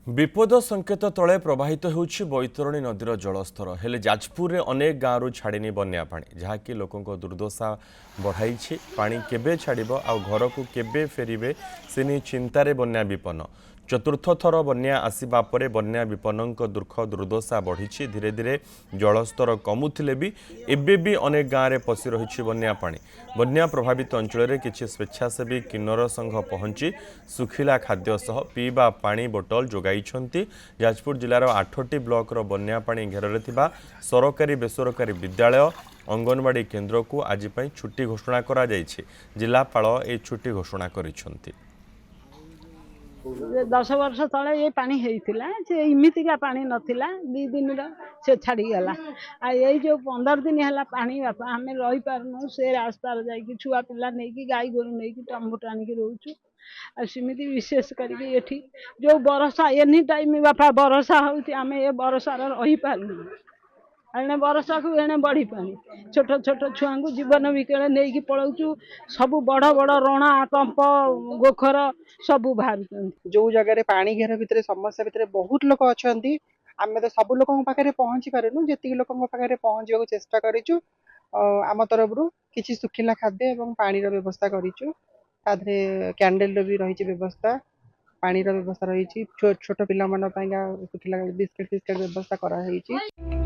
विपद संकेत तले प्रवाहित होउछि बैतरणी नदीर जलस्तर हेले जाजपुर रे अनेक गाँव छाड़ीनी बन्या पानी जहाँकि लोकों दुर्दशा बढ़ाई पानी केबे छाड़िबो आ घर को केबे फेरिबे सेनी चिंतारे बन्या विपन्न चतुर्थ थर बन्या आसिबा परे बन्या विपन्नक दुख दुर्दशा बढ़ी धीरे धीरे जलस्तर कमुथिले भी एबे भी अनेक गाँव में पशि रही बन्या पानी बन्या प्रभावित अंचल में किछि स्वेच्छासेवी किन्नर संघ पहुंची सुखिला खाद्य सह पीवा पानी बोतल जोगाइछन्ति। जाजपुर जिलार 8टी ब्लॉकर बन्या पानी घेରରେ थिबा सरकारी बेसरकारी विद्यालय अंगनवाड़ी केन्द्र को आज छुट्टी घोषणा करा जायछि। जिलापाल ए छुट्टी घोषणा करिछन्ति। 10 वर्ष तले ये पानी होता से इमितिका पानी नथिला 2 दिन से छाड़ीगला आ ये जो 15 दिन है पानी बापा आम रही पारनु से रास्तार जाकि छुआ पिला नहीं कि गाई गोरु नहीं कि टम्बू टाणिकी रोचु आमती विशेष करके जो बरसा एनी टाइम बापा बरसा होमें ये बरसार रही पारनु एने बरसा को एने बढ़ी पानी छोट छोट छुआ को जीवन विकल नहीं पलाऊ सब बड़ बड़ रणा कंप गोखर सब बाहर जो जगह पानी घेर भितर समस्या भितर बहुत लोक अच्छा आम तो सब लोक पाखे पहुँची पारूँ जी लोक पाखे पहुँचा चेष्टा करूँ आम तरफ किसी सुखिला खाद्य और पानी व्यवस्था करूँ कैंडल भी रही व्यवस्था पानी व्यवस्था रही छोट पिला सुखिला बिस्किट फिस्किट व्यवस्था कराई।